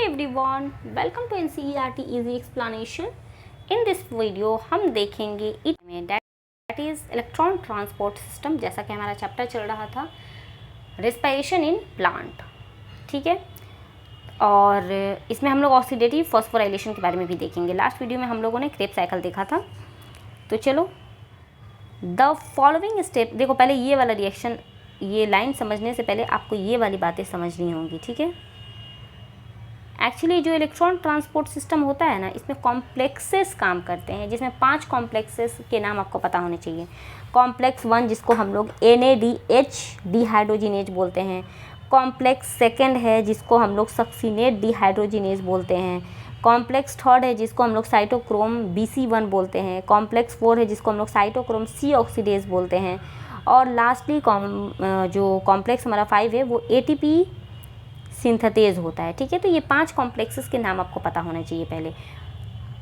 everyone, welcome to NCERT Easy Explanation. In this video हम देखेंगे that is electron transport system, जैसा कि हमारा चैप्टर चल रहा था रेस्पिरेशन इन प्लांट, ठीक है। और इसमें हम लोग ऑक्सीडेटिव फॉस्फोराइलेशन के बारे में भी देखेंगे। लास्ट वीडियो में हम लोगों ने क्रेब साइकिल देखा था। तो चलो द फॉलोइंग स्टेप, देखो पहले ये वाला रिएक्शन, ये लाइन समझने से पहले आपको ये वाली बातें समझनी होंगी, ठीक है। एक्चुअली जो इलेक्ट्रॉन ट्रांसपोर्ट सिस्टम होता है ना, इसमें कॉम्प्लेक्सेस काम करते हैं, जिसमें 5 कॉम्प्लेक्सेस के नाम आपको पता होने चाहिए। कॉम्प्लेक्स 1 जिसको हम लोग NADH डिहाइड्रोजिनेज बोलते हैं। कॉम्प्लेक्स 2 है जिसको हम लोग सक्सीनेट डिहाइड्रोजिनेज बोलते हैं। कॉम्प्लेक्स 3 है जिसको हम लोग साइटोक्रोम BC1 बोलते हैं। कॉम्प्लेक्स 4 है जिसको हम लोग साइटोक्रोम C ऑक्सीडेज बोलते हैं। और लास्टली जो कॉम्प्लेक्स हमारा 5 है वो ATP सिंथेटेज होता है, ठीक है। तो ये 5 कॉम्प्लेक्सेस के नाम आपको पता होने चाहिए पहले।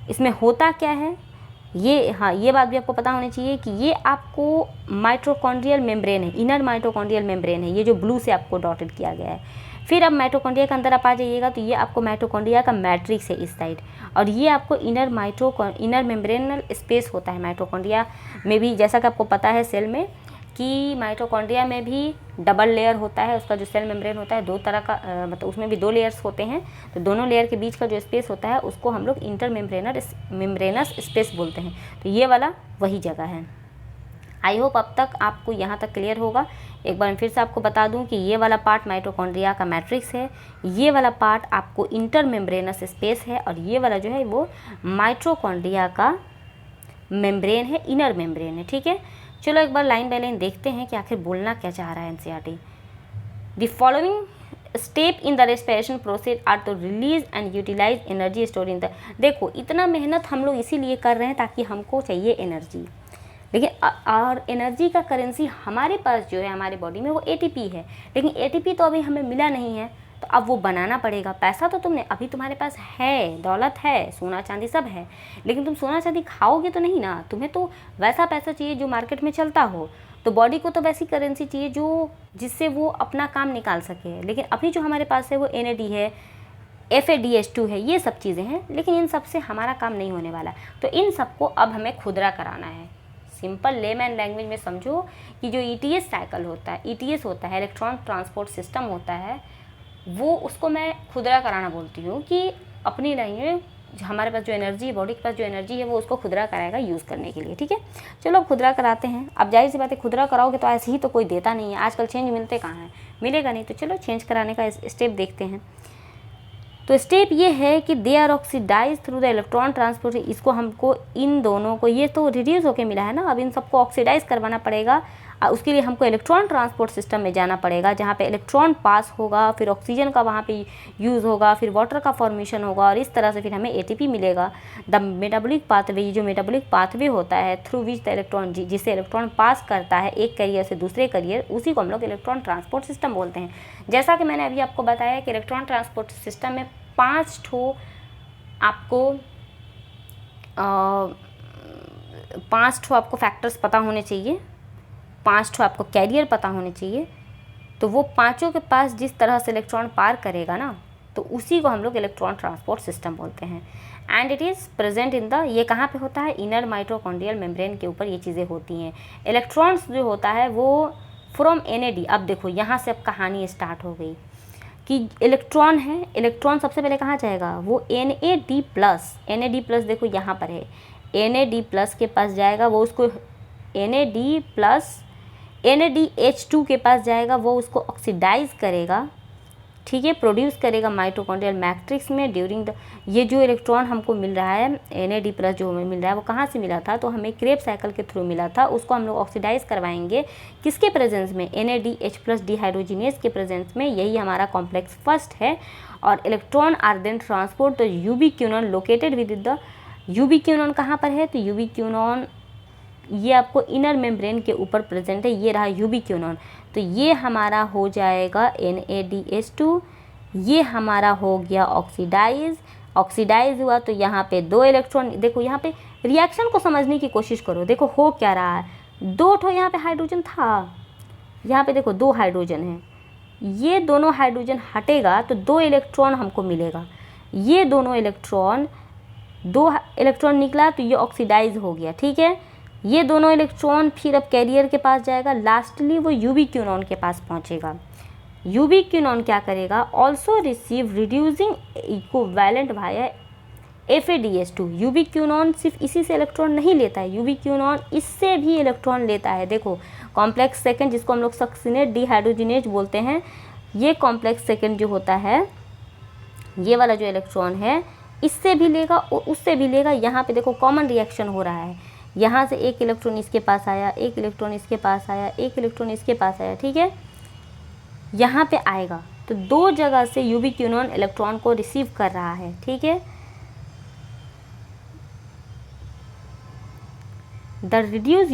इसमें होता क्या है ये बात भी आपको पता होनी चाहिए कि ये आपको माइटोकॉन्ड्रियल मेम्ब्रेन है, इनर माइटोकॉन्ड्रियल मेम्ब्रेन है, ये जो ब्लू से आपको डॉटेड किया गया है। फिर अब माइटोकॉन्ड्रिया के अंदर आप आ जाइएगा तो ये आपको माइटोकॉन्ड्रिया का मैट्रिक्स है इस साइड, और ये आपको इनर मेम्ब्रेनल स्पेस होता है माइटोकॉन्ड्रिया में भी। जैसा कि आपको पता है सेल में कि माइटोकॉन्ड्रिया में भी डबल लेयर होता है, उसका जो सेल मेम्ब्रेन होता है 2 तरह का, मतलब उसमें भी 2 लेयर्स होते हैं। तो दोनों लेयर के बीच का जो स्पेस होता है उसको हम लोग इंटर मेम्ब्रेनस स्पेस बोलते हैं। तो ये वाला वही जगह है। आई होप अब तक आपको यहाँ तक क्लियर होगा। एक बार फिर से आपको बता दूं कि ये वाला पार्ट माइटोकॉन्ड्रिया का मैट्रिक्स है, ये वाला पार्ट आपको इंटर मेम्ब्रेनस स्पेस है, और ये वाला जो है वो माइटोकॉन्ड्रिया का मेम्ब्रेन है, इनर मेम्ब्रेन है, ठीक है। चलो एक बार लाइन बाय लाइन देखते हैं कि आखिर बोलना क्या चाह रहा है NCERT. The following step in the respiration process are to release and utilize energy store in the, देखो इतना मेहनत हम लोग इसीलिए कर रहे हैं ताकि हमको चाहिए एनर्जी, लेकिन और एनर्जी का करेंसी हमारे पास जो है हमारे बॉडी में वो ATP है, लेकिन ATP तो अभी हमें मिला नहीं है, तो अब वो बनाना पड़ेगा। पैसा तो तुमने अभी तुम्हारे पास है, दौलत है, सोना चांदी सब है, लेकिन तुम सोना चांदी खाओगे तो नहीं ना, तुम्हें तो वैसा पैसा चाहिए जो मार्केट में चलता हो। तो बॉडी को तो वैसी करेंसी चाहिए जो जिससे वो अपना काम निकाल सके। लेकिन अभी जो हमारे पास है वो NAD है, FADH2 है, ये सब चीज़ें हैं, लेकिन इन सब से हमारा काम नहीं होने वाला। तो इन सबको अब हमें खुदरा कराना है। सिंपल लेमैन लैंग्वेज में समझो कि जो ETS साइकिल होता है, ETS होता है इलेक्ट्रॉन ट्रांसपोर्ट सिस्टम होता है, वो उसको मैं खुदरा कराना बोलती हूँ कि अपनी लाइन हमारे पास जो एनर्जी है, बॉडी के पास जो एनर्जी है वो उसको खुदरा कराएगा यूज़ करने के लिए, ठीक है। चलो खुदरा कराते हैं। अब जाहिर सी बात है खुदरा कराओगे तो ऐसे ही तो कोई देता नहीं है, आजकल चेंज मिलते कहाँ हैं, मिलेगा नहीं। तो चलो चेंज कराने का स्टेप देखते हैं। तो स्टेप ये है कि they are oxidise through the electron transport, इसको हमको इन दोनों को, ये तो रिड्यूस होके मिला है ना, अब इन सबको ऑक्सीडाइज करवाना पड़ेगा। उसके लिए हमको इलेक्ट्रॉन ट्रांसपोर्ट सिस्टम में जाना पड़ेगा, जहाँ पे इलेक्ट्रॉन पास होगा, फिर ऑक्सीजन का वहाँ पे यूज़ होगा, फिर वाटर का फॉर्मेशन होगा, और इस तरह से फिर हमें ATP मिलेगा। द मेटाबॉलिक पाथवे, ये जो मेटाबॉलिक पाथवे होता है थ्रू विच द इलेक्ट्रॉन, जिससे इलेक्ट्रॉन पास करता है एक कैरियर से दूसरे कैरियर, उसी को हम लोग इलेक्ट्रॉन ट्रांसपोर्ट सिस्टम बोलते हैं। जैसा कि मैंने अभी आपको बताया कि इलेक्ट्रॉन ट्रांसपोर्ट सिस्टम में 5 ठो आपको फैक्टर्स पता होने चाहिए, 5 ठो आपको कैरियर पता होने चाहिए। तो वो पांचों के पास जिस तरह से इलेक्ट्रॉन पार करेगा ना, तो उसी को हम लोग इलेक्ट्रॉन ट्रांसपोर्ट सिस्टम बोलते हैं। And it is present in the, ये कहाँ पे होता है, इनर माइटोकॉन्ड्रियल मेम्ब्रेन के ऊपर ये चीज़ें होती हैं। इलेक्ट्रॉन्स जो होता है वो फ्रॉम NAD, अब देखो यहाँ से अब कहानी स्टार्ट हो गई कि इलेक्ट्रॉन है, इलेक्ट्रॉन सबसे पहले कहाँ जाएगा, वो NAD+, देखो यहाँ पर है, NAD+ के पास जाएगा, वो उसको NADH2 के पास जाएगा, वो उसको ऑक्सीडाइज करेगा, ठीक है, प्रोड्यूस करेगा माइटोकॉन्ड्रियल मैट्रिक्स में ड्यूरिंग द, ये जो इलेक्ट्रॉन हमको मिल रहा है NAD+ जो हमें मिल रहा है वो कहाँ से मिला था, तो हमें क्रेब साइकिल के थ्रू मिला था। उसको हम लोग ऑक्सीडाइज करवाएंगे किसके प्रेजेंस में, NADH+ डिहाइड्रोजिनेज के प्रेजेंस में, यही हमारा कॉम्प्लेक्स 1 है। और electron are then transport the ubiquinone located with the, ubiquinone कहाँ पर है, तो यूबिक्यूनॉन ये आपको इनर मेम्ब्रेन के ऊपर प्रेजेंट है, ये रहा यूबिक्यूनॉन। तो ये हमारा हो जाएगा NADH2, ये हमारा हो गया ऑक्सीडाइज हुआ। तो यहाँ पे 2 इलेक्ट्रॉन, देखो यहाँ पे रिएक्शन को समझने की कोशिश करो, देखो हो क्या रहा है, 2 ठो यहाँ पे हाइड्रोजन था, यहाँ पे देखो 2 हाइड्रोजन है, ये दोनों हाइड्रोजन हटेगा तो 2 इलेक्ट्रॉन हमको मिलेगा। ये दोनों इलेक्ट्रॉन, 2 इलेक्ट्रॉन निकला तो ये ऑक्सीडाइज हो गया, ठीक है। ये दोनों इलेक्ट्रॉन फिर अब कैरियर के पास जाएगा, लास्टली वो यूबिक्विनोन के पास पहुंचेगा। यूबिक्विनोन क्या करेगा, also receive reducing equivalent via FADH2। यूबिक्विनोन सिर्फ इसी से इलेक्ट्रॉन नहीं लेता है, यूबिक्विनोन इससे भी इलेक्ट्रॉन लेता है। देखो कॉम्प्लेक्स सेकंड, जिसको हम लोग सक्सिनेट डिहाइड्रोजिनेज बोलते हैं, ये कॉम्प्लेक्स सेकंड जो होता है, ये वाला जो इलेक्ट्रॉन है, इससे भी लेगा और उससे भी लेगा। यहाँ पे देखो कॉमन रिएक्शन हो रहा है, यहाँ से एक इलेक्ट्रॉन इसके पास आया, एक इलेक्ट्रॉन इसके पास आया, एक इलेक्ट्रॉन इसके पास आया, ठीक है। यहाँ पे आएगा तो 2 जगह से यूबिक्विनोन इलेक्ट्रॉन को रिसीव कर रहा है, ठीक है। द रिड्यूस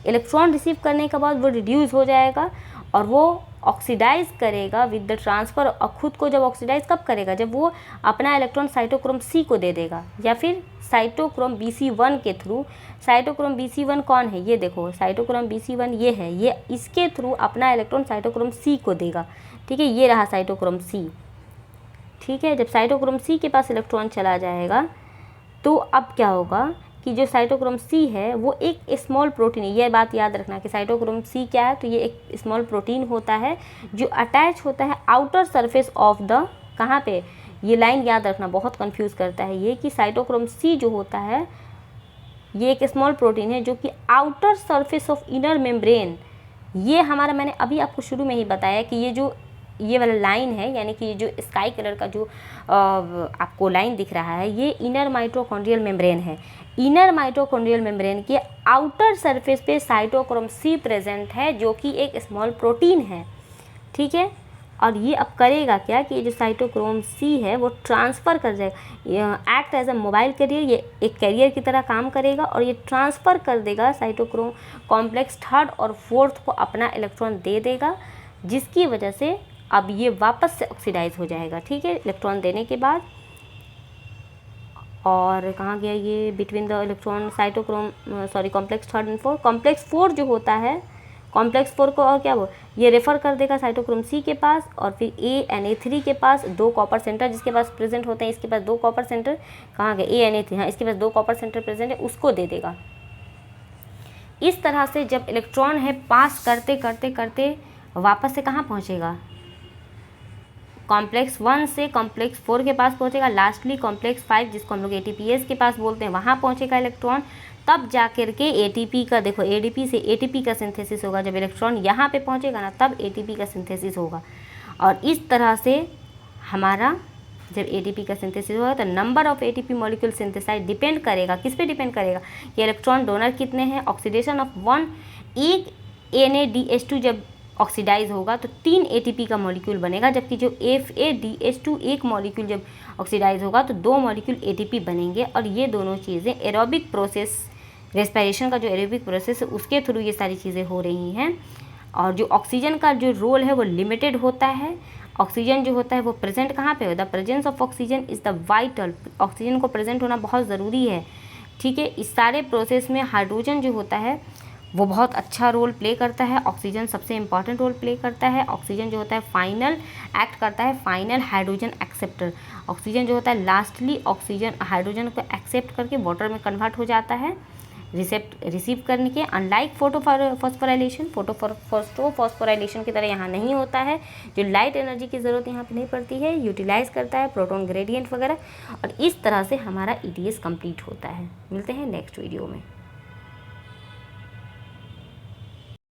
इलेक्ट्रॉन रिसीव करने के बाद वो रिड्यूस हो जाएगा और वो ऑक्सीडाइज करेगा विद द ट्रांसफ़र। और खुद को जब ऑक्सीडाइज कब करेगा, जब वो अपना इलेक्ट्रॉन साइटोक्रोम C को दे देगा, या फिर साइटोक्रोम Bc1 के थ्रू। साइटोक्रोम Bc1 कौन है, ये देखो साइटोक्रोम Bc1 ये है, ये इसके थ्रू अपना इलेक्ट्रॉन साइटोक्रोम C को देगा, ठीक है। ये रहा साइटोक्रोम C, ठीक है। जब साइटोक्रोम C के पास इलेक्ट्रॉन चला जाएगा तो अब क्या होगा कि जो साइटोक्रोम C है वो एक स्मॉल प्रोटीन है। ये बात याद रखना कि साइटोक्रोम C क्या है, तो ये एक स्मॉल प्रोटीन होता है जो अटैच होता है आउटर सरफेस ऑफ द, कहाँ पे, ये लाइन याद रखना, बहुत कंफ्यूज करता है ये, कि साइटोक्रोम C जो होता है ये एक स्मॉल प्रोटीन है जो कि outer surface of inner membrane, ये हमारा, मैंने अभी आपको शुरू में ही बताया कि ये जो ये वाला लाइन है, यानी कि ये जो स्काई कलर का जो आपको लाइन दिख रहा है, ये इनर माइटोकॉन्ड्रियल मेम्ब्रेन है। इनर माइटोकॉन्ड्रियल मेम्ब्रेन के आउटर सरफेस पे साइटोक्रोम C प्रेजेंट है जो कि एक स्मॉल प्रोटीन है, ठीक है। और ये अब करेगा क्या कि ये जो साइटोक्रोम C है वो ट्रांसफ़र कर जाएगा, act as a mobile carrier, ये एक कैरियर की तरह काम करेगा और ये ट्रांसफ़र कर देगा साइटोक्रोम कॉम्प्लेक्स 3rd और 4th को अपना इलेक्ट्रॉन दे देगा, जिसकी वजह से अब ये वापस से ऑक्सीडाइज हो जाएगा, ठीक है, इलेक्ट्रॉन देने के बाद। और कहाँ गया ये, between the electron cytochrome complex 3rd and 4th। Complex 4 जो होता है, कॉम्प्लेक्स 4 को और क्या वो ये रेफ़र कर देगा साइटोक्रोम C के पास, और फिर A के पास 2 कॉपर सेंटर जिसके पास प्रेजेंट होते हैं, इसके पास 2 कॉपर सेंटर, कहाँ गए A, हाँ, इसके पास 2 कॉपर सेंटर प्रेजेंट है, उसको दे देगा। इस तरह से जब इलेक्ट्रॉन है पास करते करते करते वापस से कहाँ पहुँचेगा, कॉम्प्लेक्स 1 से कॉम्प्लेक्स 4 के पास पहुंचेगा, लास्टली कॉम्प्लेक्स 5 जिसको हम लोग ATPase के पास बोलते हैं, वहाँ पहुंचेगा इलेक्ट्रॉन। तब जा कर के ATP का, देखो ADP से ATP का सिंथेसिस होगा। जब इलेक्ट्रॉन यहाँ पे पहुंचेगा ना, तब ATP का सिंथेसिस होगा। और इस तरह से हमारा जब ATP का सिंथेसिस होगा तो number of ATP molecule synthesise depend करेगा, किस पे डिपेंड करेगा कि इलेक्ट्रॉन डोनर कितने हैं। ऑक्सीडेशन ऑफ 1, एक NADH2 जब ऑक्सीडाइज होगा तो 3 ATP का मॉलिक्यूल बनेगा, जबकि जो FADH2 एक मॉलिक्यूल जब ऑक्सीडाइज होगा तो 2 मॉलिक्यूल ATP बनेंगे। और ये दोनों चीज़ें एरोबिक प्रोसेस, रेस्पिरेशन का जो एरोबिक प्रोसेस है उसके थ्रू ये सारी चीज़ें हो रही हैं। और जो ऑक्सीजन का जो रोल है वो लिमिटेड होता है। ऑक्सीजन जो होता है वो प्रेजेंट कहाँ पे होता है, the presence of oxygen is the vital, oxygen को प्रेजेंट होना बहुत ज़रूरी है, ठीक है। इस सारे प्रोसेस में हाइड्रोजन जो होता है वो बहुत अच्छा रोल प्ले करता है, ऑक्सीजन सबसे इम्पॉर्टेंट रोल प्ले करता है। ऑक्सीजन जो होता है फाइनल एक्ट करता है, फाइनल हाइड्रोजन एक्सेप्टर। ऑक्सीजन जो होता है लास्टली ऑक्सीजन हाइड्रोजन को एक्सेप्ट करके वाटर में कन्वर्ट हो जाता है रिसीव करने के। अनलाइक फोटोफॉस्फोराइलेशन, फोटोफॉस्फोराइलेशन की तरह यहाँ नहीं होता है, जो लाइट एनर्जी की ज़रूरत यहाँ पे नहीं पड़ती है, यूटिलाइज करता है प्रोटॉन ग्रेडियंट वगैरह। और इस तरह से हमारा EDS कंप्लीट होता है। मिलते हैं नेक्स्ट वीडियो में।